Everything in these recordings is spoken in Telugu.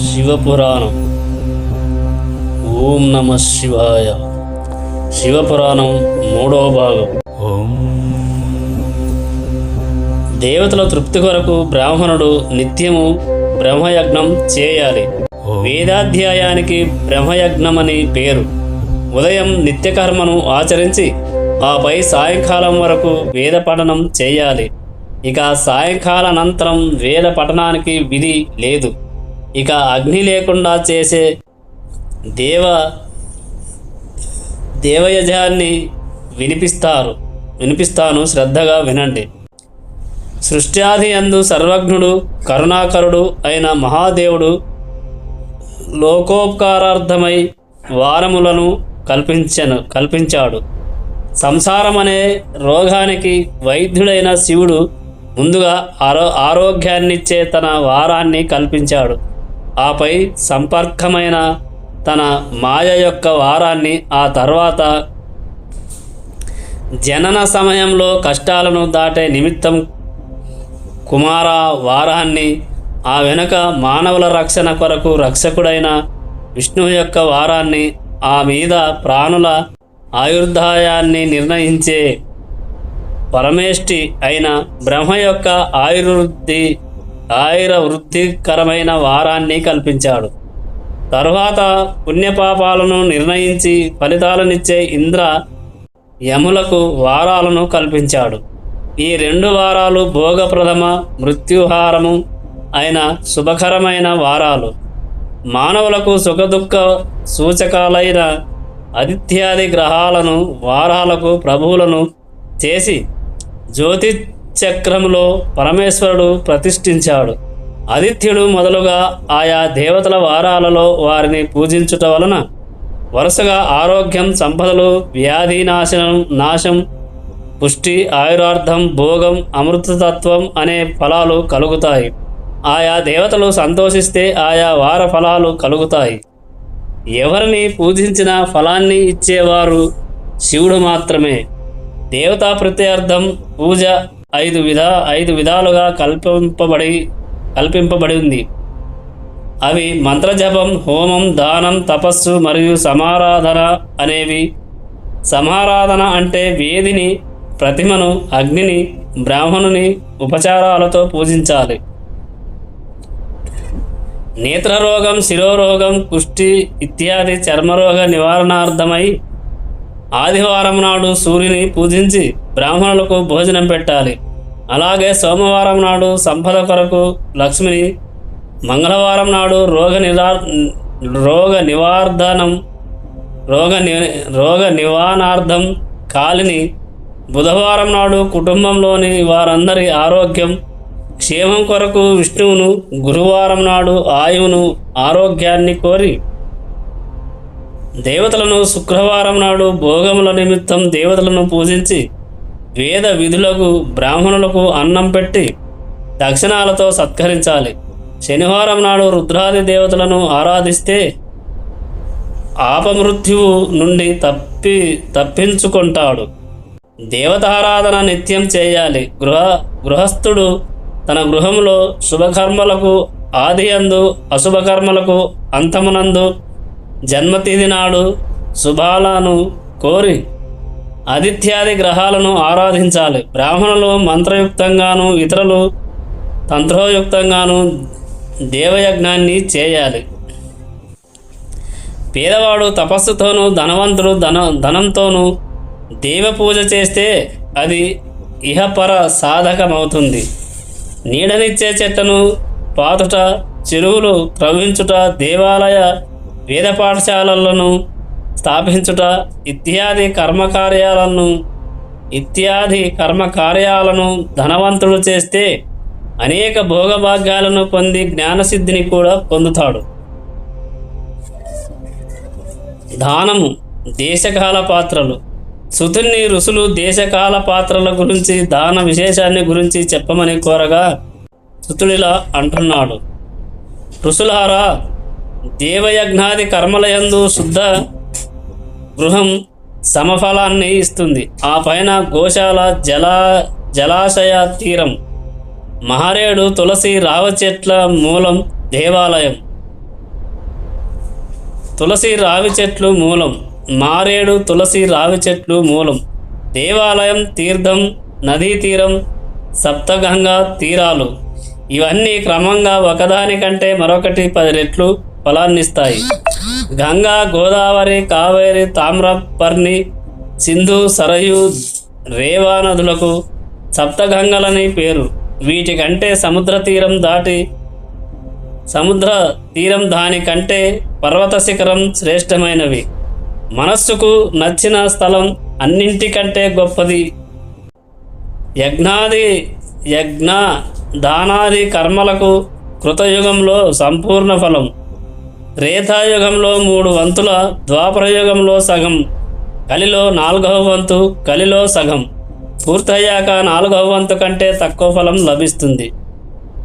శివపురాణం. ఓం నమ శివాయ. శివపురాణం 3వ భాగం. దేవతల తృప్తి కొరకు బ్రాహ్మణుడు నిత్యము బ్రహ్మయజ్ఞం చేయాలి. వేదాధ్యాయానికి బ్రహ్మయజ్ఞమని పేరు. ఉదయం నిత్యకర్మను ఆచరించి ఆపై సాయంకాలం వరకు వేద పఠనం చేయాలి. ఇక సాయంకాలానంతరం వేద పఠనానికి విధి లేదు. ఇక అగ్ని లేకుండా చేసే దేవయజాన్ని వినిపిస్తాను, శ్రద్ధగా వినండి. సృష్ట్యాది యందు సర్వజ్ఞుడు కరుణాకరుడు అయిన మహాదేవుడు లోకోపకారార్థమై వారములను కల్పించాడు. సంసారమనే రోగానికి వైద్యుడైన శివుడు ముందుగా ఆరోగ్యాన్నిచ్చే తన వారాన్ని కల్పించాడు. ఆపై సంపర్కమైన తన మాయ యొక్క వారాన్ని, ఆ తర్వాత జనన సమయంలో కష్టాలను దాటే నిమిత్తం కుమార వారాన్ని, ఆ వెనుక మానవుల రక్షణ కొరకు రక్షకుడైన విష్ణువు యొక్క వారాన్ని, ఆ మీద ప్రాణుల ఆయుర్దాయాన్ని నిర్ణయించే పరమేష్టి అయిన బ్రహ్మ యొక్క ఆయుర్వృద్ధికరమైన వారాన్ని కల్పించాడు. తరువాత పుణ్యపాపాలను నిర్ణయించి ఫలితాలనిచ్చే ఇంద్ర యములకు వారాలను కల్పించాడు. ఈ 2 వారాలు భోగప్రథమ మృత్యుహారము అయిన శుభకరమైన వారాలు. మానవులకు సుఖదుఖ సూచకాలైన ఆదిత్యాది గ్రహాలను వారాలకు ప్రభువులను చేసి జ్యోతిచక్రములో పరమేశ్వరుడు ప్రతిష్ఠించాడు. ఆదిత్యుడు మొదలుగా ఆయా దేవతల వారాలలో వారిని పూజించుట వలన వరుసగా ఆరోగ్యం, సంపదలు, వ్యాధి నాశం, పుష్టి, ఆయురార్థం, భోగం, అమృతతత్వం అనే ఫలాలు కలుగుతాయి. ఆయా దేవతలు సంతోషిస్తే ఆయా వార ఫలాలు కలుగుతాయి. ఎవరిని పూజించిన ఫలాన్ని ఇచ్చేవారు శివుడు మాత్రమే. దేవతా ప్రత్యర్థం పూజ 5 విధాలుగా కల్పింపబడి ఉంది. అవి మంత్రజపం, హోమం, దానం, తపస్సు మరియు సమారాధన అనేవి. సమారాధన అంటే వేదిని, ప్రతిమను, అగ్నిని, బ్రాహ్మణుని ఉపచారాలతో పూజించాలి. నేత్రరోగం, శిరోరోగం, కుష్టి ఇత్యాది చర్మరోగ నివారణార్థమై ఆదివారం నాడు సూర్యుని పూజించి బ్రాహ్మణులకు భోజనం పెట్టాలి. అలాగే సోమవారం నాడు సంపద కొరకు లక్ష్మిని, మంగళవారం నాడు రోగ నివారణార్థం కాలిని, బుధవారం నాడు కుటుంబంలోని వారందరి ఆరోగ్యం క్షేమం కొరకు విష్ణువును, గురువారం నాడు ఆయువును, ఆరోగ్యాన్ని కోరి దేవతలను, శుక్రవారం నాడు భోగముల నిమిత్తం దేవతలను పూజించి వేద విధులకు బ్రాహ్మణులకు అన్నం పెట్టి దక్షిణాలతో సత్కరించాలి. శనివారం నాడు రుద్రాది దేవతలను ఆరాధిస్తే ఆపమృత్యువు నుండి తప్పించుకుంటాడు. దేవతారాధన నిత్యం చేయాలి. గృహస్థుడు తన గృహంలో శుభకర్మలకు ఆదియందు, అశుభకర్మలకు అంతమునందు, జన్మతిథి నాడు శుభాలను కోరి ఆదిత్యాది గ్రహాలను ఆరాధించాలి. బ్రాహ్మణులు మంత్రయుక్తంగాను, ఇతరులు తంత్రోయుక్తంగాను దేవయజ్ఞాన్ని చేయాలి. పేదవాడు తపస్సుతోనూ, ధనవంతుడు ధనంతోనూ దేవ పూజ చేస్తే అది ఇహపర సాధకమవుతుంది. నీడనిచ్చే చెట్టును పాతుట, చెరువులు త్రవ్వించుట, దేవాలయ వేద పాఠశాలలను స్థాపించుట ఇత్యాది కర్మకార్యాలను ధనవంతుడు చేస్తే అనేక భోగభాగ్యాలను పొంది జ్ఞానసిద్ధిని కూడా పొందుతాడు. దానము, దేశకాల పాత్రలు. సుతుని ఋషులు దేశకాల పాత్రల గురించి, దాన విశేషాన్ని గురించి చెప్పమని కోరగా సుతుడిలా అంటున్నాడు: ఋషులారా, దేవయజ్ఞాది కర్మలయందు శుద్ధ గృహం సమఫలాన్ని ఇస్తుంది. ఆ పైన గోశాల, జలాశయ తీరం, మహారేడు, తులసి, రావ చెట్ల మూలం దేవాలయం, తులసి రావి చెట్లు మూలం. మారేడు తులసి రావి చెట్లు మూలం. దేవాలయం, తీర్థం, నదీ తీరం, సప్తగంగా తీరాలు ఇవన్నీ క్రమంగా ఒకదానికంటే మరొకటి 10 రెట్లు ఫలాన్నిస్తాయి. గంగా, గోదావరి, కావేరి, తామ్రపర్ణి, సింధు, సరయు, రేవా నదులకు సప్తగంగలని పేరు. వీటికంటే సముద్ర తీరం దానికంటే పర్వత శిఖరం శ్రేష్టమైనవి. మనస్సుకు నచ్చిన స్థలం అన్నింటికంటే గొప్పది. యజ్ఞ దానాది కర్మలకు కృతయుగంలో సంపూర్ణ ఫలం. త్రేతాయుగంలో 3 వంతుల, ద్వాపరయుగంలో సగం, కలిలో 4వ వంతు, కలిలో సగం పూర్తయ్యాక 4వ వంతు కంటే తక్కువ ఫలం లభిస్తుంది.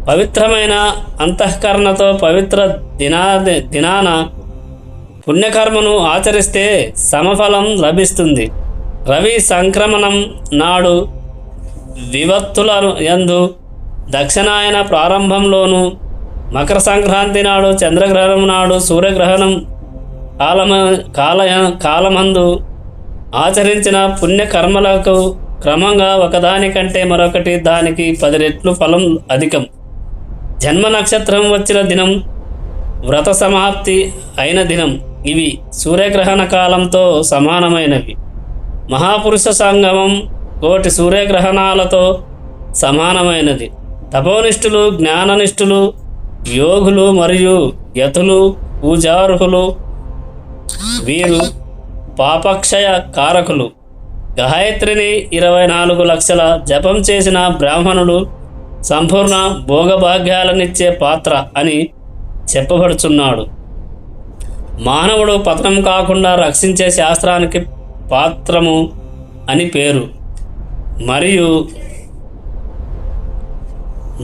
పవిత్రమైన అంతఃకరణతో పవిత్ర దినాన పుణ్యకర్మను ఆచరిస్తే సమఫలం లభిస్తుంది. రవి సంక్రమణం నాడు వివత్తుల యందు, దక్షిణాయన ప్రారంభంలోను, మకర సంక్రాంతి నాడు, చంద్రగ్రహణం నాడు, సూర్యగ్రహణం కాలమందు ఆచరించిన పుణ్యకర్మలకు క్రమంగా ఒకదానికంటే మరొకటి దానికి 10 రెట్లు ఫలం అధికం. జన్మ నక్షత్రం వచ్చిన దినం, వ్రత సమాప్తి అయిన దినం ఇవి సూర్యగ్రహణ కాలంతో సమానమైనవి. మహాపురుష సంగమం కోటి సూర్యగ్రహణాలతో సమానమైనది. తపోనిష్ఠులు, జ్ఞాననిష్ఠులు, యోగులు మరియు యతులు, పూజార్హులు వీరు పాపక్షయ కారకులు. గాయత్రిని 24 లక్షల జపం చేసిన బ్రాహ్మణుడు సంపూర్ణ భోగభాగ్యాలనిచ్చే పాత్ర అని చెప్పబడుచున్నాడు. మానవుడు పతనం కాకుండా రక్షించే శాస్త్రానికి పాత్రము అని పేరు. మరియు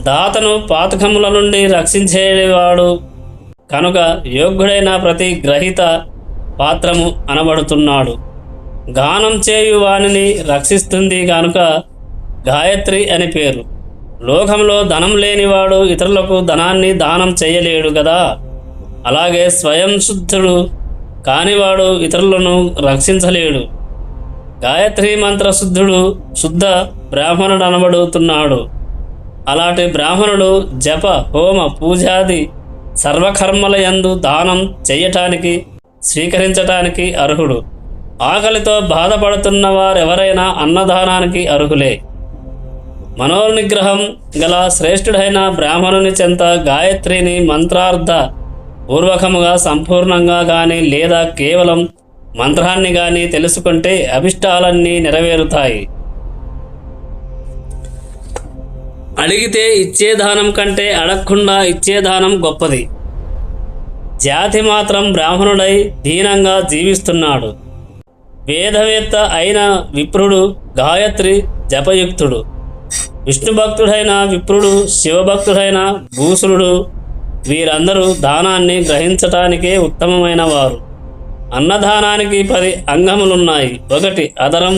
దాతను పాతకముల నుండి రక్షించేవాడు కనుక యోగ్యుడైన ప్రతి గ్రహీత పాత్రము అనబడుతున్నాడు. గానం చేయు వానిని రక్షిస్తుంది కనుక గాయత్రి అని పేరు. లోకంలో ధనం లేనివాడు ఇతరులకు ధనాన్ని దానం చేయలేడు కదా. అలాగే స్వయం శుద్ధుడు కానివాడు ఇతరులను రక్షించలేడు. గాయత్రి మంత్ర శుద్ధ బ్రాహ్మణుడు అనబడుతున్నాడు. అలాంటి బ్రాహ్మణుడు జప, హోమ, పూజాది సర్వకర్మల యందు దానం చేయటానికి, స్వీకరించటానికి అర్హుడు. ఆకలితో బాధపడుతున్న వారెవరైనా అన్నదానానికి అర్హులే. మనోనిగ్రహం గల శ్రేష్ఠుడైన బ్రాహ్మణుని చెంత గాయత్రిని మంత్రార్థ పూర్వకముగా సంపూర్ణంగా కానీ లేదా కేవలం మంత్రాన్ని కానీ తెలుసుకుంటే అభిష్టాలన్నీ నెరవేరుతాయి. అడిగితే ఇచ్చే దానం కంటే అడగకుండా ఇచ్చే దానం గొప్పది. జాతి మాత్రం బ్రాహ్మణుడై దీనంగా జీవిస్తున్నాడు. వేదవేత్త అయిన విప్రుడు గాయత్రి జపయుక్తుడు. విష్ణుభక్తుడైన విప్రుడు, శివభక్తుడైన భూసురుడు వీరందరూ దానాన్ని గ్రహించటానికే ఉత్తమమైన వారు. అన్నదానానికి 10 అంగములున్నాయి. 1 అదరం,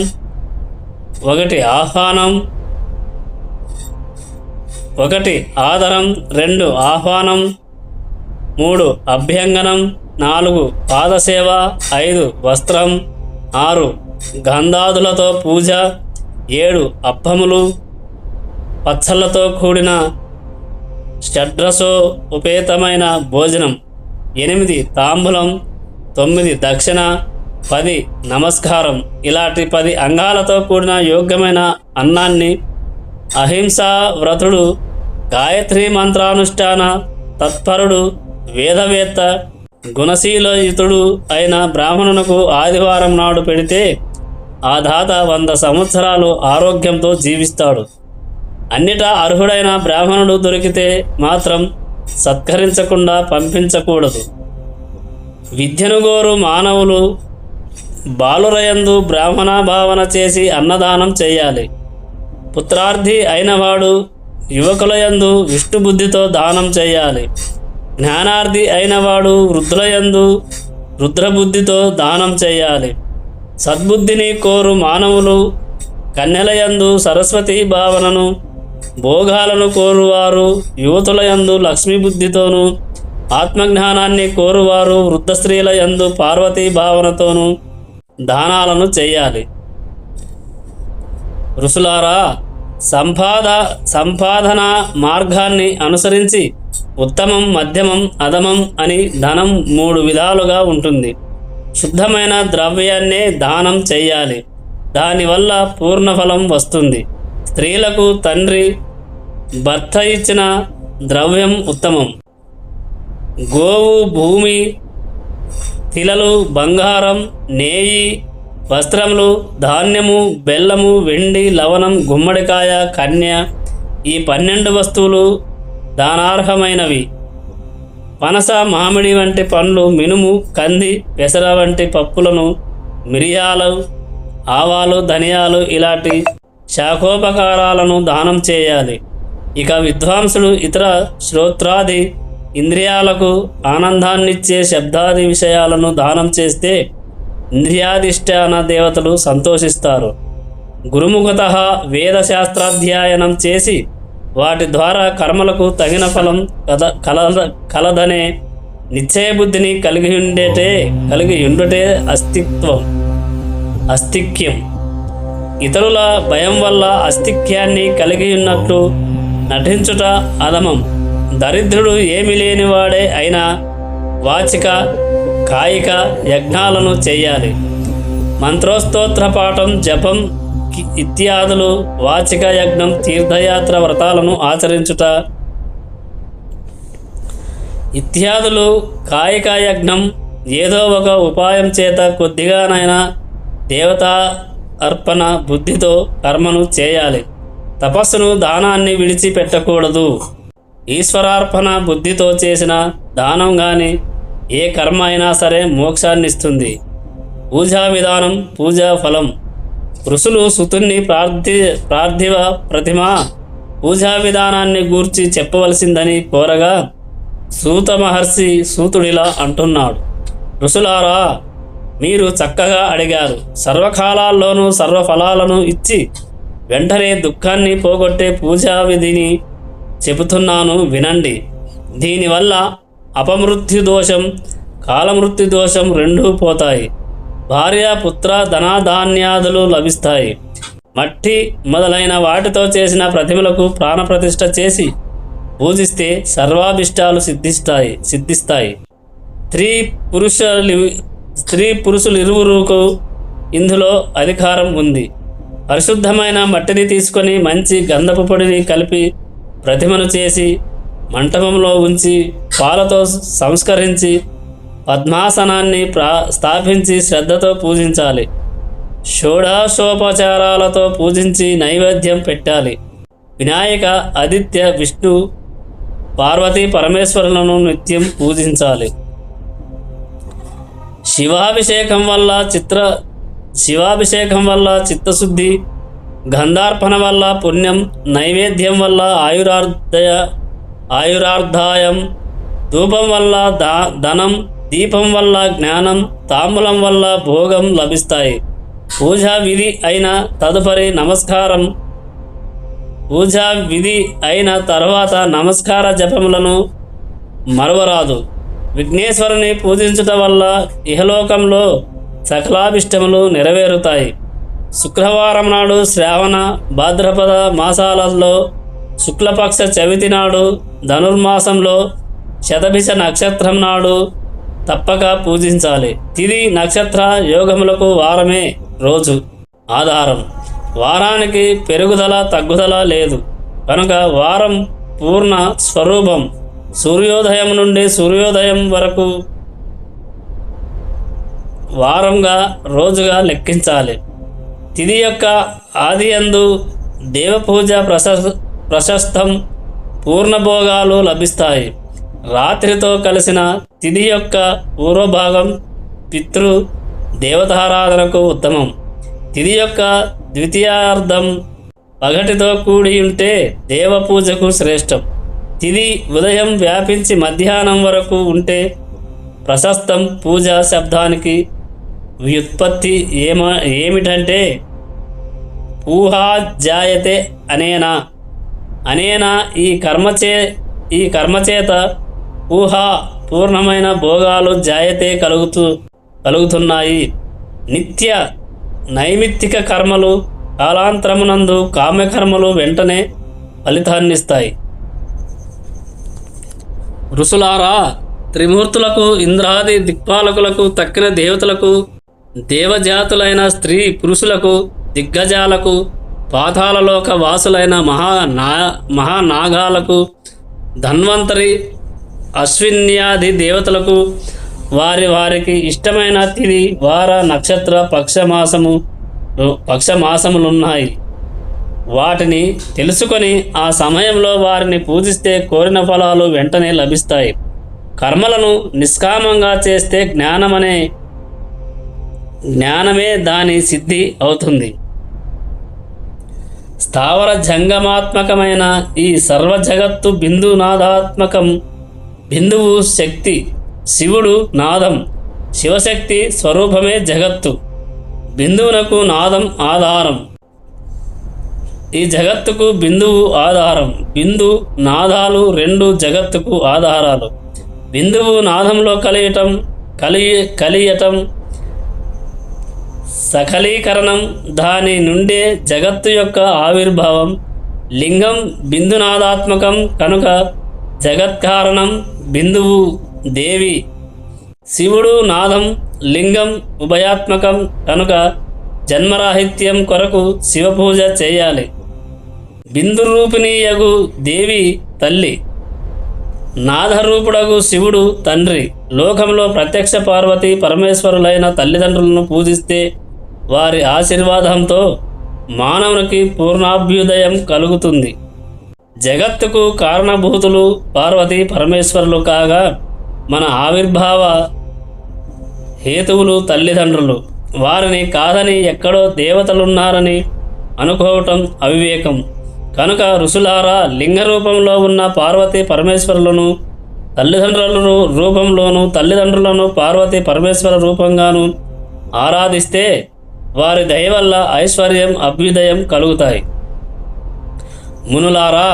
1 ఆహ్వానం, 2 ఆహ్వానం, 3 అభ్యంగనం, 4 పాదసేవ, 5 వస్త్రం, 6 గంధాదులతో పూజ, 7 అప్పములు పచ్చళ్ళతో కూడిన షడ్రసో ఉపేతమైన భోజనం, 8 తాంబూలం, 9 దక్షిణ, 10 నమస్కారం. ఇలాంటి 10 అంగాలతో కూడిన యోగ్యమైన అన్నాన్ని అహింసా వ్రతుడు, గాయత్రి మంత్రానుష్ఠాన తత్పరుడు, వేదవేత్త, గుణశీలయుతుడు అయిన బ్రాహ్మణునకు ఆదివారం నాడు పెడితే ఆ దాత 100 సంవత్సరాలు ఆరోగ్యంతో జీవిస్తాడు. అన్నిటా అర్హుడైన బ్రాహ్మణుడు దొరికితే మాత్రం సత్కరించకుండా పంపించకూడదు. విద్యను గోరు మానవులు బాలురయందు బ్రాహ్మణ భావన చేసి అన్నదానం చేయాలి. పుత్రార్థి అయినవాడు యువకులయందు విష్ణుబుద్ధితో దానం చేయాలి. జ్ఞానార్థి అయినవాడు వృద్ధులయందు రుద్రబుద్ధితో దానం చేయాలి. సద్బుద్ధిని కోరు మానవులు కన్యలయందు సరస్వతి భావనను, భోగాలను కోరువారు యువతులయందు లక్ష్మీ బుద్ధితోనూ, ఆత్మజ్ఞానాన్ని కోరువారు వృద్ధ స్త్రీల యందు పార్వతీ భావనతోనూ దానాలను చేయాలి. ఋషులారా, సంపాదన మార్గాన్ని అనుసరించి ఉత్తమం, మధ్యమం, అధమం అని ధనం 3 విధాలుగా ఉంటుంది. శుద్ధమైన ద్రవ్యాన్నే దానం చెయ్యాలి. దానివల్ల పూర్ణఫలం వస్తుంది. స్త్రీలకు తండ్రి, భర్త ఇచ్చిన ద్రవ్యం ఉత్తమం. గోవు, భూమి, తిలలు, బంగారం, నేయి, వస్త్రములు, ధాన్యము, బెల్లము, వెండి, లవణం, గుమ్మడికాయ, కన్య, ఈ 12 వస్తువులు దానార్హమైనవి. పనస, మామిడి వంటి పండ్లు, మినుము, కంది, పెసర వంటి పప్పులను, మిరియాలు, ఆవాలు, ధనియాలు ఇలాంటి శాఖోపకారాలను దానం చేయాలి. ఇక విద్వాంసులు ఇతర శ్రోత్రాది ఇంద్రియాలకు ఆనందాన్నిచ్చే శబ్దాది విషయాలను దానం చేస్తే ఇంద్రియాధిష్టాన దేవతలు సంతోషిస్తారు. గురుముఖత వేదశాస్త్రాధ్యయనం చేసి వాటి ద్వారా కర్మలకు తగిన ఫలం కలదనే నిశ్చయబుద్ధిని కలిగి ఉండుటే అస్తిక్యం. ఇతరుల భయం వల్ల అస్తిక్యాన్ని కలిగి ఉన్నట్లు నటించుట అధమం. దరిద్రుడు ఏమీ లేనివాడే అయినా వాచిక, కాయిక యజ్ఞాలను చేయాలి. మంత్రోస్తోత్ర పాఠం, జపం ఇత్యాదులు, వాచిక యజ్ఞం, తీర్థయాత్ర వ్రతాలను ఆచరించుట ఇత్యాదులు. కాయిక యజ్ఞం ఏదో ఒక ఉపాయం చేత కొద్దిగానైనా దేవతా అర్పణ బుద్ధితో కర్మను చేయాలి. తపస్సును, దానాన్ని విడిచిపెట్టకూడదు. ఈశ్వరార్పణ బుద్ధితో చేసిన దానం కానీ ఏ కర్మ అయినా సరే మోక్షాన్ని ఇస్తుంది. పూజా విధానం, పూజా ఫలం. ఋషులు సుతుణ్ణి పార్థివ ప్రతిమ పూజా విధానాన్ని గూర్చి చెప్పవలసిందని కోరగా సూత మహర్షి సూతుడిలా అంటున్నాడు: ఋషులారా, మీరు చక్కగా అడిగారు. సర్వకాలాల్లోనూ సర్వఫలాలను ఇచ్చి వెంటనే దుఃఖాన్ని పోగొట్టే పూజా విధిని చెబుతున్నాను, వినండి. దీనివల్ల అపమృత్యు దోషం, కాలమృత్యు దోషం రెండూ పోతాయి. భార్య, పుత్ర, ధనాధాన్యాదులు లభిస్తాయి. మట్టి మొదలైన వాటితో చేసిన ప్రతిమలకు ప్రాణప్రతిష్ఠ చేసి పూజిస్తే సర్వాభిష్టాలు సిద్ధిస్తాయి. స్త్రీ పురుషులిరువురుకు ఇందులో అధికారం ఉంది. పరిశుద్ధమైన మట్టిని తీసుకొని మంచి గంధపు పొడిని కలిపి ప్రతిమను చేసి మంటపంలో ఉంచి పాలతో సంస్కరించి పద్మాసనాన్ని స్థాపించి శ్రద్ధతో పూజించాలి. షోడశోపచారాలతో పూజించి నైవేద్యం పెట్టాలి. వినాయక, ఆదిత్య, విష్ణు, పార్వతీ పరమేశ్వరులను నిత్యం పూజించాలి. శివాభిషేకం వల్ల చిత్తశుద్ధి, గంధార్పణ వల్ల పుణ్యం, నైవేద్యం వల్ల ఆయురార్ధాయం, ధూపం వల్ల ధనం, దీపం వల్ల జ్ఞానం, తాంబూలం వల్ల భోగం లభిస్తాయి. పూజా విధి అయిన తర్వాత నమస్కార జపములను మరవరాదు. విఘ్నేశ్వరుని పూజించుట వల్ల ఇహలోకంలో సకలాభిష్టములు నెరవేరుతాయి. శుక్రవారం నాడు, శ్రావణ, భాద్రపద మాసాలలో శుక్లపక్ష చవితి నాడు, ధనుర్మాసంలో శతభిష నక్షత్రం నాడు తప్పక పూజించాలి. తిథి, నక్షత్ర యోగములకు వారమే రోజు ఆధారం. వారానికి పెరుగుదల తగ్గుదల లేదు కనుక వారం పూర్ణ స్వరూపం. సూర్యోదయం నుండి సూర్యోదయం వరకు వారంగా, రోజుగా లెక్కించాలి. తిథి యొక్క ఆదియందు దేవపూజ ప్రశస్తం, పూర్ణభోగాలు లభిస్తాయి. రాత్రితో కలిసిన తిథి యొక్క పూర్వభాగం దేవతారాధనకు ఉత్తమం. తిథి యొక్క ద్వితీయార్థం పగటితో కూడి ఉంటే దేవపూజకు శ్రేష్టం. తిథి ఉదయం వ్యాపించి మధ్యాహ్నం వరకు ఉంటే ప్రశస్తం. పూజా శబ్దానికి వ్యుత్పత్తి ఏమిటంటే పూహాజాయతే అనేనా. ఈ కర్మచేత పూర్ణమైన భోగాలు జాయతే కలుగుతున్నాయి. నిత్య నైమిత్తిక కర్మలు కాలాంతరమునందు కామ్యకర్మలు వెంటనే ఫలితాన్నిస్తాయి. ఋషులారా, త్రిమూర్తులకు, ఇంద్రాది దిక్పాలకులకు, తక్కిన దేవతలకు, దేవజాతులైన స్త్రీ పురుషులకు, దిగ్గజాలకు, పాతాళలోక వాసులైన మహానాగాలకు, ధన్వంతరి, అశ్విన్యాది దేవతలకు వారికి ఇష్టమైన తిథి, వార, నక్షత్ర, పక్షమాసములున్నాయి. వాటిని తెలుసుకొని ఆ సమయంలో వారిని పూజిస్తే కోరిన ఫలాలు వెంటనే లభిస్తాయి. కర్మలను నిష్కామంగా చేస్తే జ్ఞానమే దాని సిద్ధి అవుతుంది. స్థావర జంగమాత్మకమైన ఈ సర్వ జగత్తు బిందునాదాత్మకం. బిందువు శక్తి, శివుడు నాదం. శివశక్తి స్వరూపమే జగత్తు. బిందువునకు నాదం ఆధారం. ఈ జగత్తుకు బిందువు ఆధారం. బిందు నాదాలు రెండు జగత్తుకు ఆధారాలు. బిందువు నాదంలో కలియటం సకలీకరణం, దాని నుండే జగత్తు యొక్క ఆవిర్భావం. లింగం బిందునాదాత్మకం కనుక జగత్కారణం బిందువు దేవి. శివుడు నాదం, లింగం ఉభయాత్మకం కనుక జన్మరాహిత్యం కొరకు శివపూజ చేయాలి. బిందురూపిణీయగు దేవి తల్లి, నాదరూపుడగు శివుడు తండ్రి. లోకంలో ప్రత్యక్ష పార్వతీ పరమేశ్వరులైన తల్లిదండ్రులను పూజిస్తే వారి ఆశీర్వాదంతో మానవునికి పూర్ణాభ్యుదయం కలుగుతుంది. జగత్తుకు కారణభూతులు పార్వతీ పరమేశ్వరులు కాగా మన ఆవిర్భావ హేతువులు తల్లిదండ్రులు. వారిని కాదని ఎక్కడో దేవతలున్నారని అనుకోవటం అవివేకం. కనుక ఋషులారా, లింగ రూపంలో ఉన్న పార్వతీ పరమేశ్వరులను తల్లిదండ్రుల రూపంలోనూ, తల్లిదండ్రులను పార్వతీ పరమేశ్వర రూపంగాను ఆరాధిస్తే వారి దయ వల్ల ఐశ్వర్యం, అభ్యుదయం కలుగుతాయి. మునులారా,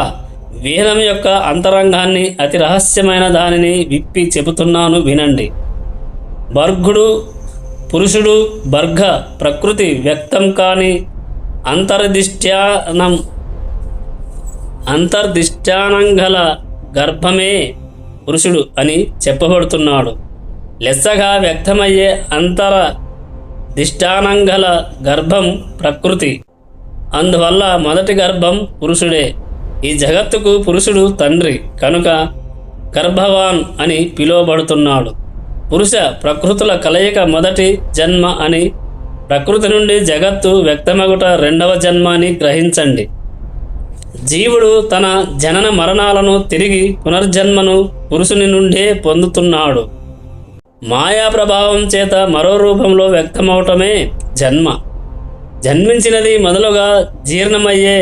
వేదం యొక్క అంతరంగాన్ని, అతి రహస్యమైన దానిని విప్పి చెబుతున్నాను వినండి. బర్గుడు పురుషుడు, బర్గ ప్రకృతి వ్యక్తం కాని అంతర్దిష్టానంగల గర్భమే పురుషుడు అని చెప్పబడుతున్నాడు. లెస్సగా వ్యక్తమయ్యే అంతర్దిష్టానంగల గర్భం ప్రకృతి. అందువల్ల మొదటి గర్భం పురుషుడే. ఈ జగత్తుకు పురుషుడు తండ్రి కనుక గర్భవాన్ అని పిలువబడుతున్నాడు. పురుష ప్రకృతుల కలయిక మొదటి జన్మ అని, ప్రకృతి నుండి జగత్తు వ్యక్తమగుట రెండవ జన్మ అని గ్రహించండి. జీవుడు తన జనన మరణాలను తిరిగి పునర్జన్మను పురుషుని నుండే పొందుతున్నాడు. మాయా ప్రభావం చేత మరో రూపంలో వ్యక్తమవటమే జన్మ. జన్మించినది మొదలుగా జీర్ణమయ్యే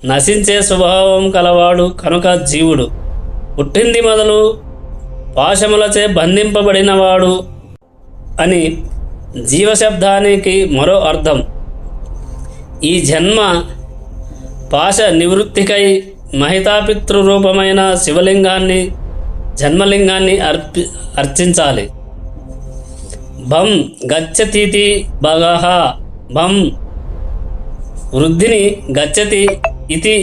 నశించే స్వభావం కలవాడు కనుక జీవుడు. పుట్టింది మొదలు పాశములచే బంధింపబడినవాడు అని జీవశబ్దానికి మరో అర్థం. ఈ జన్మ పాశ నివృత్తికై మహితాపితృరూపమైన శివలింగాన్ని, జన్మలింగాన్ని అర్చించాలి. భం గచ్చతీతి భగః. భం వృద్ధిని, గచ్చతి ఇతి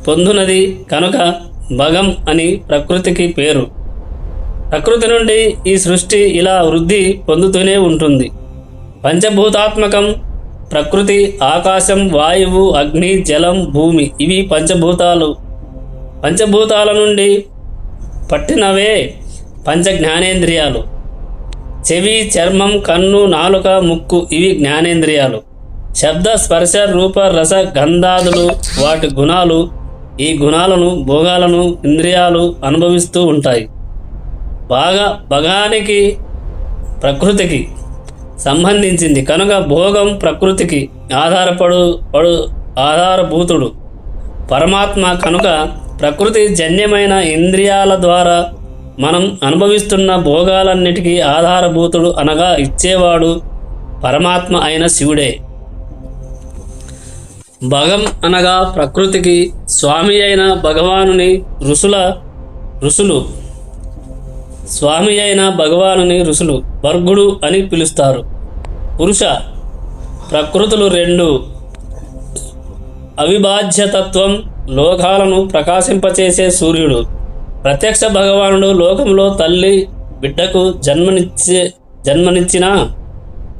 పొందునది కనుక భగం అని ప్రకృతికి పేరు. ప్రకృతి నుండి ఈ సృష్టి ఇలా వృద్ధి పొందుతూనే ఉంటుంది. పంచభూతాత్మకం ప్రకృతి, ఆకాశం, వాయువు, అగ్ని, జలం, భూమి ఇవి పంచభూతాలు. పంచభూతాల నుండి పట్టినవే పంచ జ్ఞానేంద్రియాలు. చెవి, చర్మం, కన్ను, నాలుక, ముక్కు ఇవి జ్ఞానేంద్రియాలు. శబ్ద, స్పర్శ, రూప, రస, గంధాదులు వాటి గుణాలు. ఈ గుణాలను, భోగాలను ఇంద్రియాలు అనుభవిస్తూ ఉంటాయి. భగానికి ప్రకృతికి సంబంధించింది కనుక భోగం ప్రకృతికి ఆధారభూతుడు పరమాత్మ కనుక ప్రకృతి జన్యమైన ఇంద్రియాల ద్వారా మనం అనుభవిస్తున్న భోగాలన్నిటికీ ఆధారభూతుడు అనగా ఇచ్చేవాడు పరమాత్మ అయిన శివుడే. భగం అనగా ప్రకృతికి స్వామి అయిన భగవానుని ఋషులు స్వామి అయిన భగవానుని ఋషులు వర్గుడు అని పిలుస్తారు. పురుష ప్రకృతులు రెండు. అవిభాజ్యతత్వం లోకాలను ప్రకాశింపచేసే సూర్యుడు. ప్రత్యక్ష భగవానుడు లోకంలో తల్లి బిడ్డకు జన్మనిచ్చిన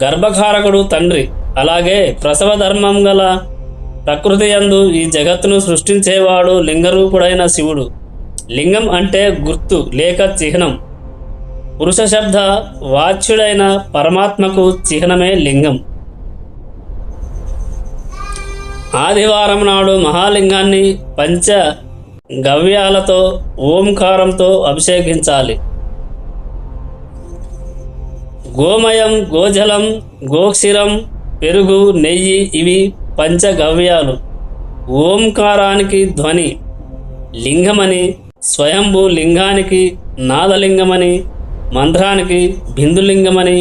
గర్భకారకుడు తండ్రి. అలాగే ప్రసవ ధర్మం గల ప్రకృతి యందు ఈ జగత్తును సృష్టించేవాడు లింగరూపుడైన శివుడు. లింగం అంటే గుర్తు లేక చిహ్నం. పురుష శబ్ద వాచ్యుడైన పరమాత్మకు చిహ్నమే లింగం. ఆదివారం నాడు మహాలింగాన్ని పంచ గవ్యాలతో ఓంకారంతో అభిషేకించాలి. గోమయం, గోజలం, గోక్షీరం, పెరుగు, నెయ్యి ఇవి పంచగవ్యాలు. ఓంకారానికి ధ్వని లింగమని, స్వయంభూ లింగానికి నాదలింగమని, మంత్రానికి బిందులింగమని,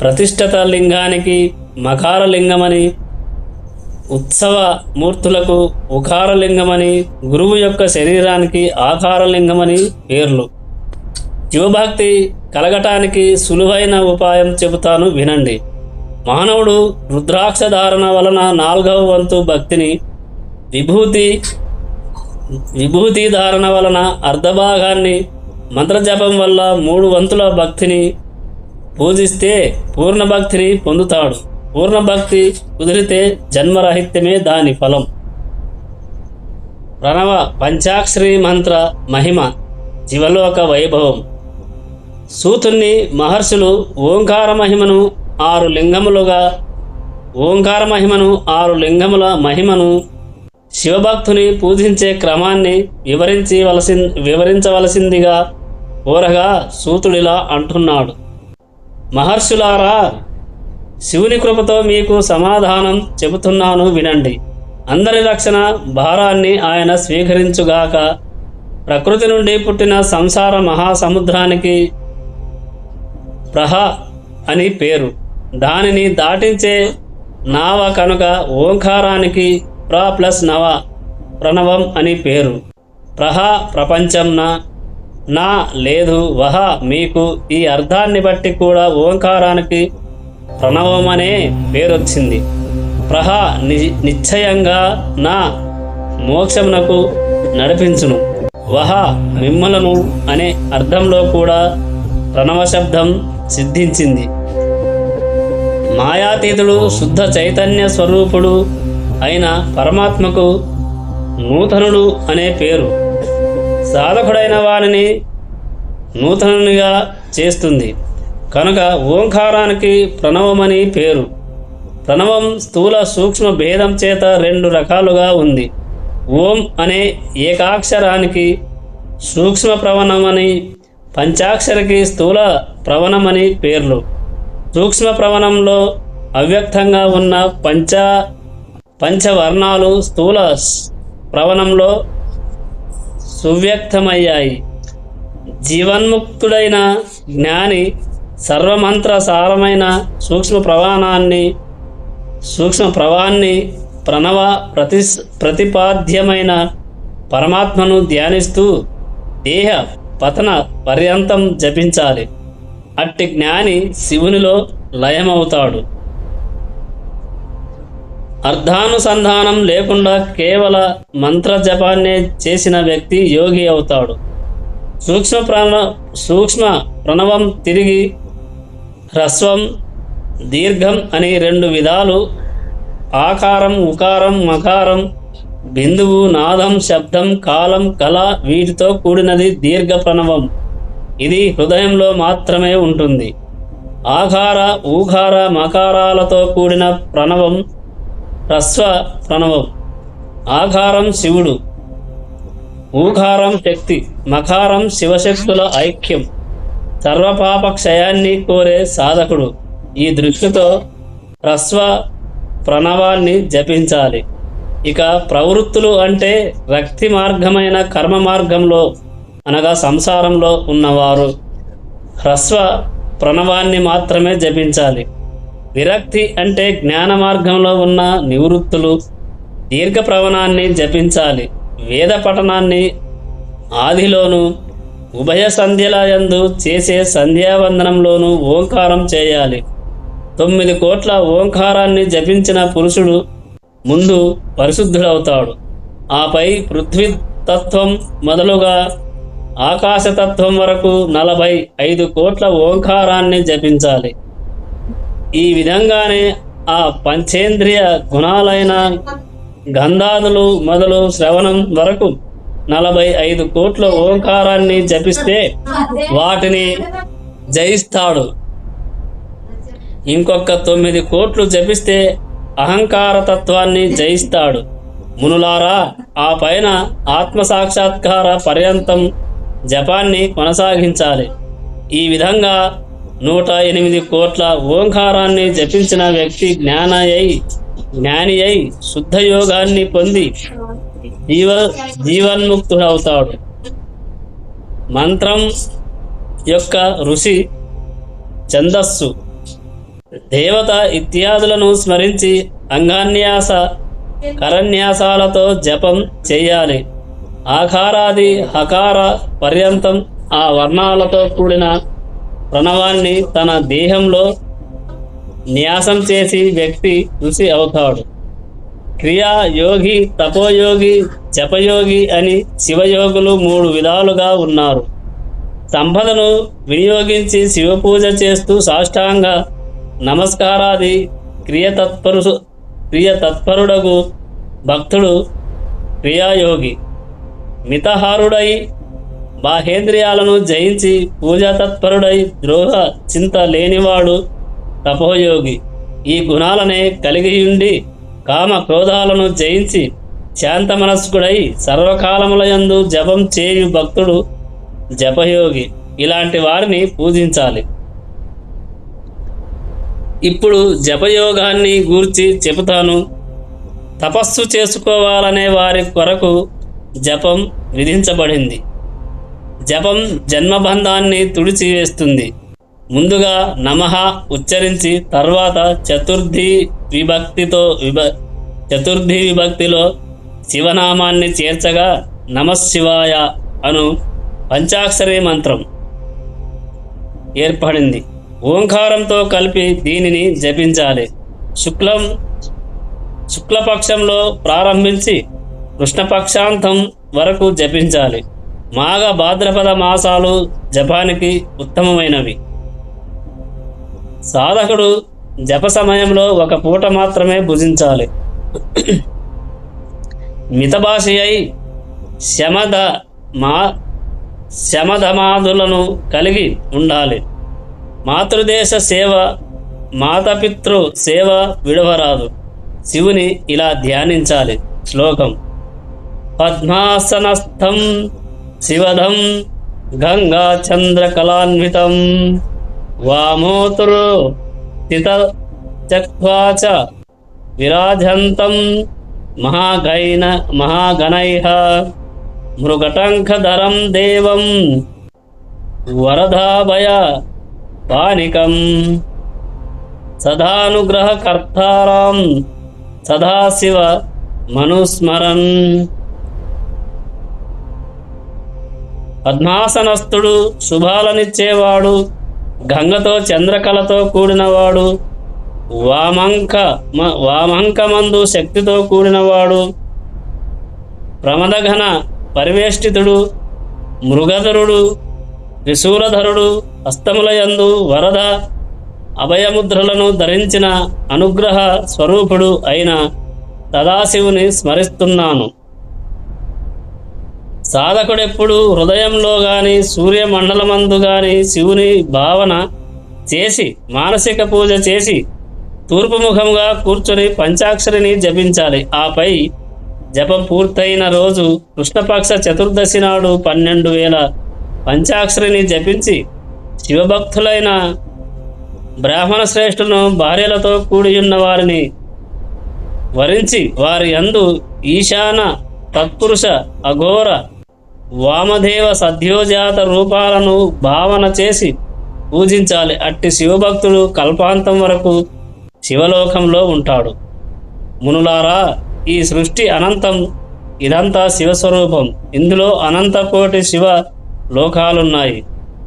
ప్రతిష్ఠిత లింగానికి మకారలింగమని, ఉత్సవ మూర్తులకు ఉకారలింగమని, గురువు యొక్క శరీరానికి ఆకారలింగమని పేర్లు. శివభక్తి కలగటానికి సులువైన ఉపాయం చెబుతాను వినండి. మానవుడు రుద్రాక్ష ధారణ వలన 4వ వంతు భక్తిని, విభూతి ధారణ వలన అర్ధభాగాన్ని, మంత్రజపం వల్ల 3 వంతుల భక్తిని పూజిస్తే పూర్ణ భక్తిని పొందుతాడు. పూర్ణ భక్తి కుదిరితే జన్మరాహిత్యమే దాని ఫలం. ప్రణవ పంచాక్షరి మంత్ర మహిమ, శివలోక వైభవం. సూతుని మహర్షులు ఓంకార మహిమను 6 లింగముల మహిమను, శివభక్తుని పూజించే క్రమాన్ని వివరించవలసిందిగా కోరగా సూతుడిలా అంటున్నాడు. మహర్షులారా, శివుని కృపతో మీకు సమాధానం చెబుతున్నాను వినండి. అందరి రక్షణ భారాన్ని ఆయన స్వీకరించుగాక. ప్రకృతి నుండి పుట్టిన సంసార మహాసముద్రానికి ప్రహ అని పేరు. దానిని దాటించే నావ కనుక ఓంకారానికి ప్ర ప్లస్ నవ ప్రణవం అని పేరు. ప్రహ ప్రపంచం, నా లేదు వహ మీకు. ఈ అర్థాన్ని బట్టి కూడా ఓంకారానికి ప్రణవం అనే పేరొచ్చింది. ప్రహ నిశ్చయంగా నా మోక్షమునకు నడిపించును. వహ మిమ్మలను అనే అర్థంలో కూడా ప్రణవ శబ్దం సిద్ధించింది. మాయాతీతుడు శుద్ధ చైతన్య స్వరూపుడు అయిన పరమాత్మకు నూతనుడు అనే పేరు. సాధకుడైన వారిని నూతనునిగా చేస్తుంది కనుక ఓంకారానికి ప్రణవమని పేరు. ప్రణవం స్థూల సూక్ష్మ భేదం చేత 2 రకాలుగా ఉంది. ఓం అనే ఏకాక్షరానికి సూక్ష్మ ప్రవణమని, పంచాక్షరికి స్థూల ప్రవణమని పేర్లు. సూక్ష్మ ప్రవణంలో అవ్యక్తంగా ఉన్న పంచవర్ణాలు స్థూల ప్రవణంలో సువ్యక్తమయ్యాయి. జీవన్ముక్తుడైన జ్ఞాని సర్వమంత్ర సారమైన సూక్ష్మ ప్రవాన్ని ప్రణవ ప్రతిపాద్యమైన పరమాత్మను ధ్యానిస్తూ దేహ పతన పర్యంతం జపించాలి. అట్టి జ్ఞాని శివునిలో లయమవుతాడు. అర్థానుసంధానం లేకుండా కేవల మంత్ర జపాన్నే చేసిన వ్యక్తి యోగి అవుతాడు. సూక్ష్మ ప్రణవం తిరిగి హ్రస్వం, దీర్ఘం అని 2 విధాలు. ఆకారం, ఉకారం, మకారం, బిందువు, నాదం, శబ్దం, కాలం, కళ వీటితో కూడినది దీర్ఘ ప్రణవం. ఇది హృదయంలో మాత్రమే ఉంటుంది. ఆకార, ఊకార, మకారాలతో కూడిన ప్రణవం హ్రస్వ ప్రణవం. ఆకారం శివుడు, ఊకారం శక్తి, మకారం శివశక్తుల ఐక్యం. సర్వపాప క్షయాన్ని కోరే సాధకుడు ఈ దృష్టితో హ్రస్వ ప్రణవాన్ని జపించాలి. ఇక ప్రవృత్తులు అంటే రక్తి మార్గమైన కర్మ మార్గంలో అనగా సంసారంలో ఉన్నవారు హ్రస్వ ప్రణవాన్ని మాత్రమే జపించాలి. విరక్తి అంటే జ్ఞాన మార్గంలో ఉన్న నివృత్తులు దీర్ఘ ప్రవణాన్ని జపించాలి. వేద పఠనాన్ని ఆదిలోను ఉభయ సంధ్యల యందు చేసే సంధ్యావందనంలోనూ ఓంకారం చేయాలి. 9 కోట్ల ఓంకారాన్ని జపించిన పురుషుడు ముందు పరిశుద్ధుడవుతాడు. ఆపై పృథ్వీతత్వం మొదలుగా ఆకాశతత్వం వరకు 45 కోట్ల ఓంకారాన్ని జపించాలి. ఈ విధంగానే ఆ పంచేంద్రియ గుణాలైన గంధాదులు మొదలు శ్రవణం వరకు 45 కోట్ల ఓంకారాన్ని జపిస్తే వాటిని జయిస్తాడు. ఇంకొక 9 కోట్లు జపిస్తే అహంకార తత్వాన్ని జయిస్తాడు. మునులారా, ఆ పైన ఆత్మసాక్షాత్కార పర్యంతం జపాన్ని కొనసాగించాలి. ఈ విధంగా 108 కోట్ల ఓంకారాన్ని జపించిన వ్యక్తి జ్ఞాని అయి శుద్ధ యోగాన్ని పొంది జీవన్ముక్తుడవుతాడు. మంత్రం యొక్క ఋషి, ఛందస్సు, దేవత ఇత్యాదులను స్మరించి అంగాన్యాస కరన్యాసాలతో జపం చేయాలి. ఆకారాది హకార పర్యంతం ఆ వర్ణాలతో కూడిన ప్రణవాన్ని తన దేహంలో న్యాసం చేసి వ్యక్తి ఋషి అవుతాడు. క్రియా యోగి, తపోయోగి, జపయోగి అని శివయోగులు 3 విధాలుగా ఉన్నారు. సంపదను వినియోగించి శివపూజ చేస్తూ సాష్టాంగ నమస్కారాది క్రియతత్పరుడగు భక్తుడు క్రియాయోగి. మితహారుడై బాహేంద్రియాలను జయించి పూజాతత్పరుడై ద్రోహ చింత లేనివాడు తపోయోగి. ఈ గుణాలనే కలిగియుండి కామ క్రోధాలను జయించి శాంత మనస్కుడై సర్వకాలములయందు జపం చేయు భక్తుడు జపయోగి. ఇలాంటి వారిని పూజించాలి. ఇప్పుడు జపయోగాన్ని గూర్చి చెబుతాను. తపస్సు చేసుకోవాలనే వారి కొరకు జపం విధించబడింది. జపం జన్మబంధాన్ని తుడిచివేస్తుంది. ముందుగా నమః ఉచ్చరించి తర్వాత చతుర్థి విభక్తిలో శివనామాన్ని చేర్చగా నమఃశివాయ అను పంచాక్షరి మంత్రం ఏర్పడింది. ఓంకారంతో కలిపి దీనిని జపించాలి. శుక్లపక్షంలో ప్రారంభించి కృష్ణపక్షాంతం వరకు జపించాలి. మాఘ భాద్రపద మాసాలు జపానికి ఉత్తమమైనవి. సాధకుడు జప సమయంలో 1 పూట మాత్రమే భుజించాలి. మితభాషి అయి శమధమాదులను కలిగి ఉండాలి. మాతృదేశ సేవ, మాతపితృ సేవ విడవరాదు. శివుని ఇలా ధ్యానించాలి. శ్లోకం: పద్మాసనస్థం శివధం గంగా చంద్రకళాన్వితం వామోతురు తితచక్వాచ విరాజంతం మహాగణైః మృగటంకధరం దేవం వరదాభయ పానికం సదానుగ్రహకర్తారాం సదాశివ మనుస్మరన్. పద్మాసనస్థుడు శుభాలనిచ్చేవాడు, గంగతో చంద్రకళతో కూడినవాడు, వామంకమందు శక్తితో కూడినవాడు, ప్రమదఘన పరివేష్టితుడు, మృగధరుడు, త్రిశూలధరుడు, హస్తములయందు వరద అభయముద్రలను ధరించిన అనుగ్రహ స్వరూపుడు అయిన సదాశివుని స్మరిస్తున్నాను. సాధకుడెప్పుడు హృదయంలో గాని సూర్యమండలమందు గాని శివుని భావన చేసి మానసిక పూజ చేసి తూర్పుముఖంగా కూర్చొని పంచాక్షరిని జపించాలి. ఆపై జపం పూర్తయిన రోజు కృష్ణపక్ష చతుర్దశి నాడు 12,000 పంచాక్షరిని జపించి శివభక్తులైన బ్రాహ్మణ శ్రేష్ఠులను భార్యలతో కూడియున్న వారిని వరించి వారి యందు ఈశాన, తత్పురుష, అఘోర, వామదేవ సద్యోజాత రూపాలను భావన చేసి పూజించాలి. అట్టి శివభక్తుడు కల్పాంతం వరకు శివలోకంలో ఉంటాడు. మునులారా, ఈ సృష్టి అనంతం. ఇదంతా శివస్వరూపం. ఇందులో అనంతకోటి శివ లోకాలున్నాయి.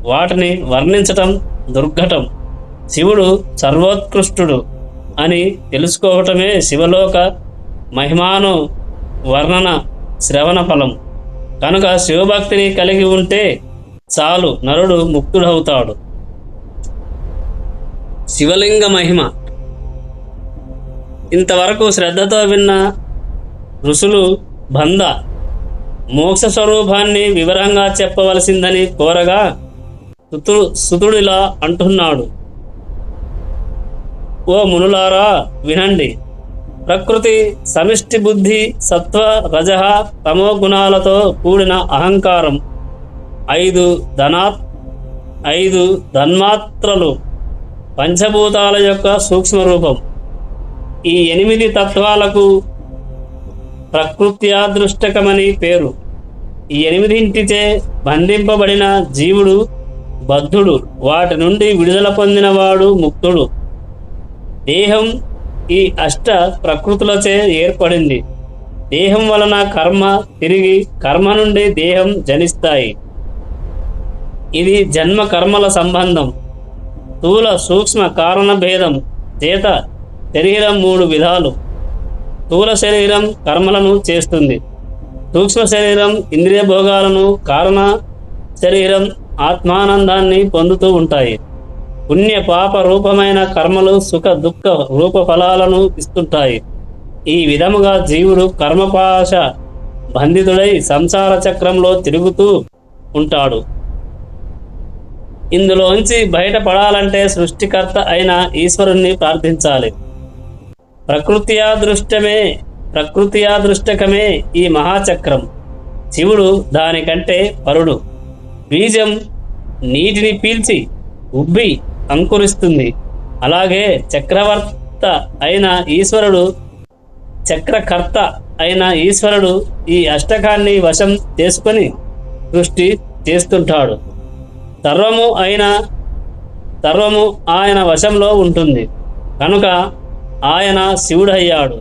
వాటిని వర్ణించటం దుర్ఘటం. శివుడు సర్వోత్కృష్టుడు అని తెలుసుకోవటమే శివలోక మహిమాను వర్ణన శ్రవణ ఫలం. కనుక శివభక్తిని కలిగి ఉంటే చాలు, నరుడు ముక్తుడవుతాడు. శివలింగ మహిమ ఇంతవరకు శ్రద్ధతో విన్న ఋషులు బంధ మోక్ష స్వరూపాన్ని వివరంగా చెప్పవలసిందని కోరగా సుతుడిలా అంటున్నాడు. ఓ మునులారా వినండి. ప్రకృతి సమిష్టి బుద్ధి సత్వ రజః తమో గుణాలతో కూడిన అహంకారం 5 ధన్మాత్రలు పంచభూతాల యొక్క సూక్ష్మరూపం. ఈ 8 తత్వాలకు ప్రకృత్యాదృష్టకమని పేరు. ఈ 8 బంధింపబడిన జీవుడు బద్ధుడు, వాటి నుండి విడుదల పొందినవాడు ముక్తుడు. దేహం ఈ 8 ప్రకృతులచే ఏర్పడింది. దేహం వలన కర్మ, తిరిగి కర్మ నుండి దేహం జనిస్తాయి. ఇది జన్మ కర్మల సంబంధం. స్థూల సూక్ష్మ కారణ భేదం చేత శరీరం 3 విధాలు. స్థూల శరీరం కర్మలను చేస్తుంది. సూక్ష్మ శరీరం ఇంద్రియ భోగాలను, కారణ శరీరం ఆత్మానందాన్ని పొందుతూ ఉంటాయి. పుణ్య పాప రూపమైన కర్మలు సుఖ దుఃఖ రూప ఫలాలను ఇస్తుంటాయి. ఈ విధముగా జీవుడు కర్మపాశ బంధితుడై సంసార చక్రంలో తిరుగుతూ ఉంటాడు. ఇందులోంచి బయటపడాలంటే సృష్టికర్త అయిన ఈశ్వరుణ్ణి ప్రార్థించాలి. ప్రకృత్యాదృష్టకమే ఈ మహాచక్రం. శివుడు దానికంటే పరుడు. బీజం నీటిని పీల్చి ఉబ్బి అంకురిస్తుంది. అలాగే చక్రకర్త అయిన ఈశ్వరుడు ఈ అష్టకాన్ని వశం చేసుకొని సృష్టి చేస్తుంటాడు. సర్వము ఆయన వశంలో ఉంటుంది. కనుక ఆయన శివుడయ్యాడు.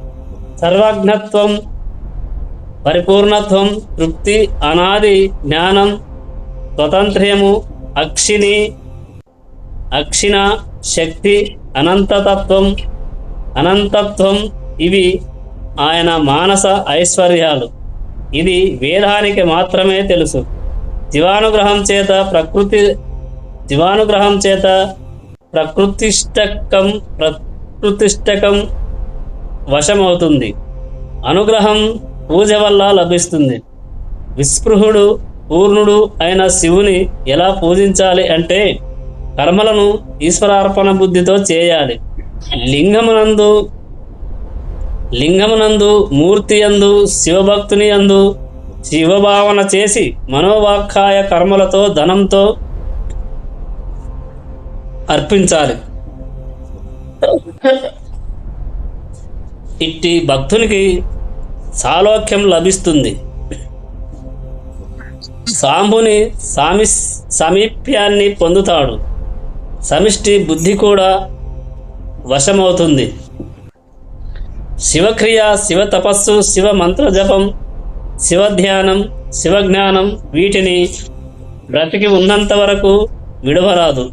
సర్వజ్ఞత్వం, పరిపూర్ణత్వం, తృప్తి, అనాది జ్ఞానం, స్వతంత్ర్యము, అక్షిణ శక్తి, అనంతత్వం ఇవి ఆయన మానస ఐశ్వర్యాలు. ఇది వేదానికి మాత్రమే తెలుసు. జీవానుగ్రహం చేత ప్రకృతిష్టకం వశమవుతుంది. అనుగ్రహం పూజ వల్ల లభిస్తుంది. విస్పృహుడు పూర్ణుడు అయిన శివుని ఎలా పూజించాలి అంటే కర్మలను ఈశ్వరార్పణ బుద్ధితో చేయాలి. లింగమునందు మూర్తి యందు శివభక్తుని యందు శివభావన చేసి మనోవాక్కాయ కర్మలతో ధనంతో అర్పించాలి. ఇట్టి భక్తునికి సాలోక్యం లభిస్తుంది. సాంబుని సమీప్యాన్ని పొందుతాడు. సమిష్టి బుద్ధి కూడా వశమవుతుంది. శివక్రియ, శివ తపస్సు, శివ మంత్ర జపం, శివధ్యానం, శివజ్ఞానం వీటిని బ్రతికి ఉన్నంత వరకు విడవరాదు.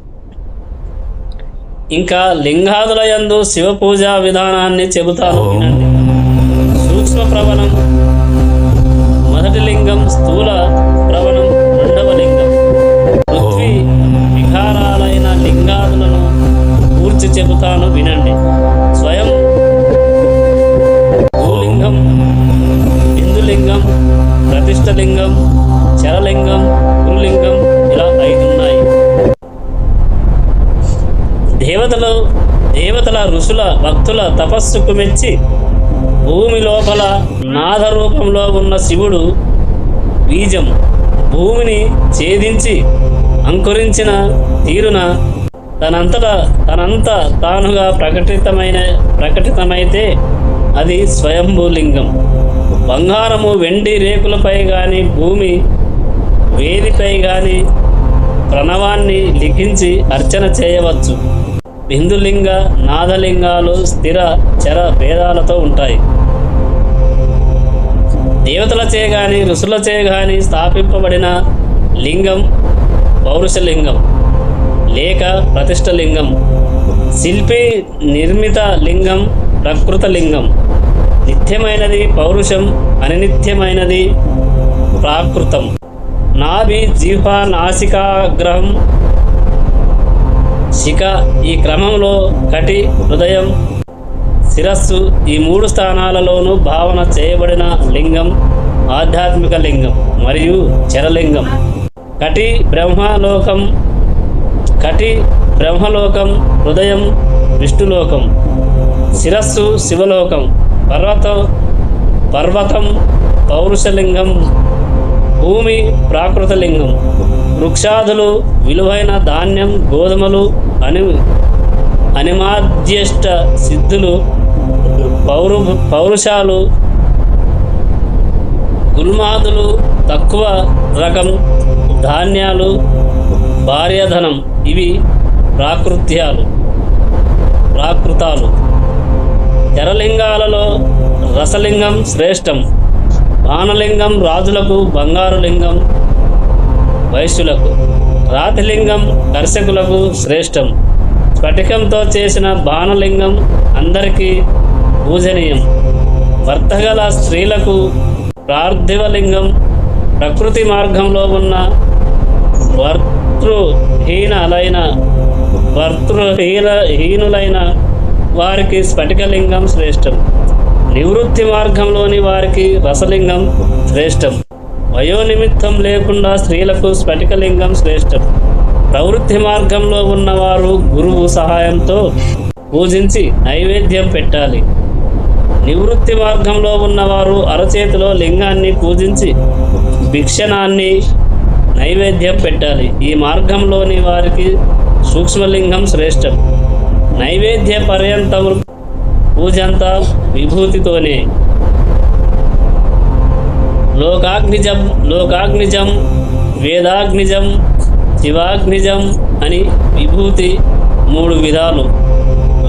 ఇంకా లింగాదుల యందు శివ పూజా విధానాన్ని చెబుతాను వినండి. సూక్ష్మ ప్రవణం మొదటి లింగం, స్థూల ప్రవణం రెండవ లింగం. పృథ్వీ విహారాలైన లింగాదులను కూర్చి చెబుతాను వినండి. స్వయం భూలింగం, బిందులింగం, ప్రతిష్టలింగం, చరలింగం, గురులింగం ఇలా 5 ఉన్నాయి. దేవతల ఋషుల భక్తుల తపస్సుకు మెచ్చి భూమి లోపల నాద రూపంలో ఉన్న శివుడు బీజం భూమిని ఛేదించి అంకురించిన తీరున తనంత తానుగా ప్రకటితమైతే అది స్వయంభూలింగం. బంగారము వెండి రేకులపై కానీ భూమి వేదిపై కానీ ప్రణవాన్ని లిఖించి అర్చన చేయవచ్చు. బిందులింగ నాదలింగాలు స్థిర చర భేదాలతో ఉంటాయి. దేవతలచే గాని ఋషులచే గాని స్థాపింపబడిన లింగం పౌరుషలింగం లేక ప్రతిష్టలింగం. శిల్పి నిర్మిత లింగం ప్రకృత లింగం. నిత్యమైనది పౌరుషం, అనినిత్యమైనది ప్రాకృతం. నాభి జిహ్వ నాసికాగ్రహం శిఖ ఈ క్రమంలో కటి హృదయం శిరస్సు ఈ 3 స్థానాలలోనూ భావన చేయబడిన లింగం ఆధ్యాత్మిక లింగం మరియు చరలింగం. కటి బ్రహ్మలోకం, హృదయం విష్ణులోకం, శిరస్సు శివలోకం, పర్వతం పౌరుషలింగం, భూమి ప్రాకృతలింగం. వృక్షాదులు విలువైన ధాన్యం, గోధుమలు, అనిమాద్యష్ట సిద్ధులు, పౌరుషాలు, గుల్మాదులు, తక్కువ రకం ధాన్యాలు, భార్యధనం ఇవి ప్రాకృతాలు. చరలింగాలలో రసలింగం శ్రేష్టం. బాణలింగం రాజులకు, బంగారు లింగం వైశ్యులకు, రాతిలింగం కర్షకులకు శ్రేష్టం. స్ఫటికంతో చేసిన బాణలింగం అందరికీ పూజనీయం. భర్తగల స్త్రీలకు పార్థివలింగం. ప్రకృతి మార్గంలో ఉన్న భర్తృహీనులైన వారికి స్ఫటికలింగం శ్రేష్టం. నివృత్తి మార్గంలోని వారికి రసలింగం శ్రేష్టం. వయోనిమిత్తం లేకుండా స్త్రీలకు స్ఫటికలింగం శ్రేష్టం. ప్రవృత్తి మార్గంలో ఉన్నవారు గురువు సహాయంతో పూజించి నైవేద్యం పెట్టాలి. నివృత్తి మార్గంలో ఉన్నవారు అరచేతిలో లింగాన్ని పూజించి భిక్షణాన్ని నైవేద్యం పెట్టాలి. ఈ మార్గంలోని వారికి సూక్ష్మలింగం శ్రేష్టం. నైవేద్య పర్యంతం పూజంతా విభూతితోనే. లోకాగ్నిజం, వేదాగ్నిజం, శివాగ్నిజం అని విభూతి 3 విధాలు.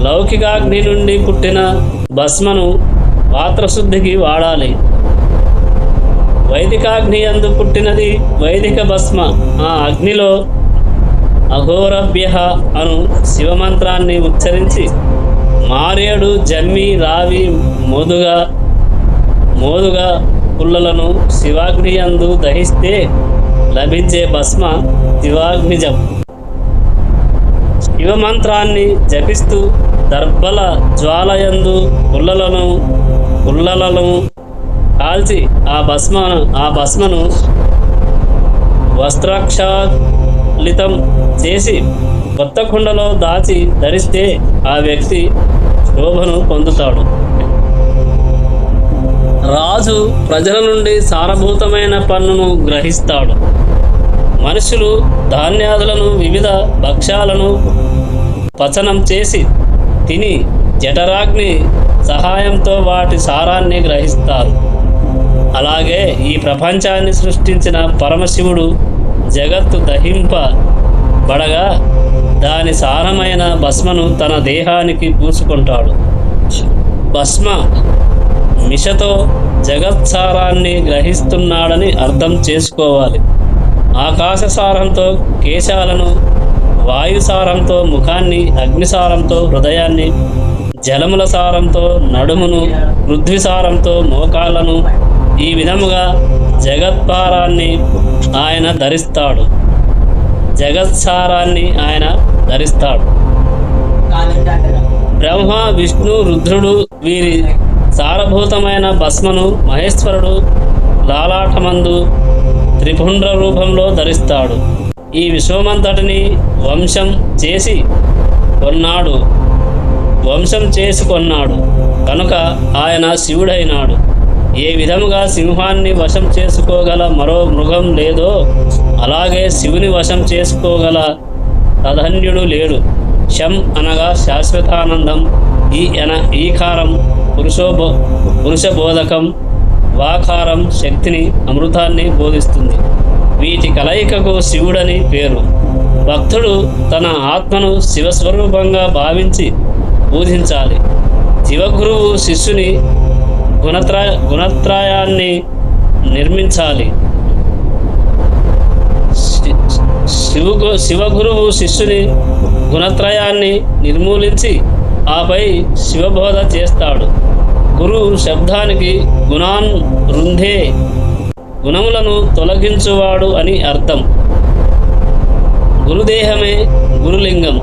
లౌకికాగ్ని నుండి పుట్టిన భస్మను పాత్రశుద్ధికి వాడాలి. వైదికాగ్ని యందు పుట్టినది వైదిక భస్మ. ఆ అగ్నిలో అఘోరభ్య అను శివమంత్రాన్ని ఉచ్చరించి మారేడు, జమ్మి, రావి, మోదుగా పుల్లలను శివాగ్ని యందు దహిస్తే లభించే భస్మ శివాగ్నిజం. శివమంత్రాన్ని జపిస్తూ దర్భల జ్వాలయందు పుల్లలను కాల్చి ఆ భస్మను వస్త్రాక్షాళితం చేసి కొత్త కుండలో దాచి ధరిస్తే ఆ వ్యక్తి శోభను పొందుతాడు. రాజు ప్రజల నుండి సారభూతమైన పన్నును గ్రహిస్తాడు. మనుషులు ధాన్యాదులను, వివిధ భక్ష్యాలను పచనం చేసి తిని జఠరాగ్ని సహాయంతో వాటి సారాన్ని గ్రహిస్తారు. అలాగే ఈ ప్రపంచాన్ని సృష్టించిన పరమశివుడు జగత్తు దహింపబడగా దాని సారమైన భస్మను తన దేహానికి పూసుకుంటాడు. భస్మ మిషతో జగత్సారాన్ని గ్రహిస్తున్నాడని అర్థం చేసుకోవాలి. ఆకాశసారంతో కేశాలను, వాయుసారంతో ముఖాన్ని, అగ్నిసారంతో హృదయాన్ని, జలముల సారంతో నడుమును, పృథ్వీసారంతో మోకాళ్ళను, ఈ విధముగా జగత్సారాన్ని ఆయన ధరిస్తాడు. బ్రహ్మ, విష్ణు, రుద్రుడు వీరి సారభూతమైన భస్మను మహేశ్వరుడు లాలాటమందు త్రిపుండ్ర రూపంలో ధరిస్తాడు. ఈ విశ్వమంతటిని వంశం చేసుకొన్నాడు కనుక ఆయన శివుడైనాడు. ఏ విధముగా సింహాన్ని వశం చేసుకోగల మరో మృగం లేదో అలాగే శివుని వశం చేసుకోగల తదన్యుడు లేడు. శం అనగా శాశ్వతానందం, ఈకారం పురుషబోధకం, వాకారం శక్తిని, అమృతాన్ని బోధిస్తుంది. వీటి కలయికకు శివుడని పేరు. భక్తుడు తన ఆత్మను శివస్వరూపంగా భావించి పూజించాలి. శివగురువు శిష్యుని గుణత్రయాన్ని నిర్మించాలి. శివగురువు శిష్యుని గుణత్రయాన్ని నిర్మూలించి ఆపై శివబోధ చేస్తాడు. గురు శబ్దానికి గుణాన్ రుంధే, గుణములను తొలగించువాడు అని అర్థం. గురుదేహమే గురులింగం.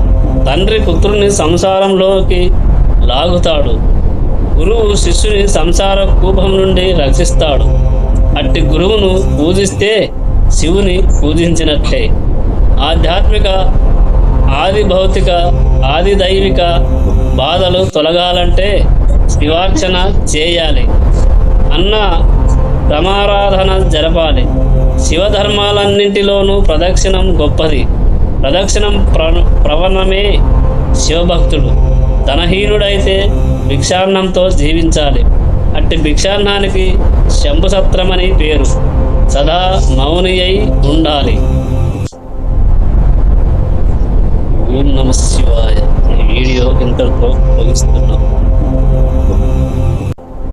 తండ్రి పుత్రుని సంసారంలోకి లాగుతాడు. గురువు శిష్యుని సంసార కూపం నుండి రక్షిస్తాడు. అట్టి గురువును పూజిస్తే శివుని పూజించినట్లే. ఆధ్యాత్మిక, ఆది భౌతిక, ఆది దైవిక బాధలు తొలగాలంటే శివార్చన చేయాలి, అన్న ప్రమారాధన జరపాలి. శివధర్మాలన్నింటిలోనూ ప్రదక్షిణం గొప్పది. ప్రదక్షిణం ప్రవణమే శివభక్తుడు. ధనహీనుడైతే భిక్షాన్నంతో జీవించాలి. అట్టి భిక్షాన్నానికి శంభుసత్రమని పేరు. సదా మౌని అయి ఉండాలి. ఓం నమః శివాయ. ఈ వీడియో ఇంతటితో ముగిస్తున్నాం.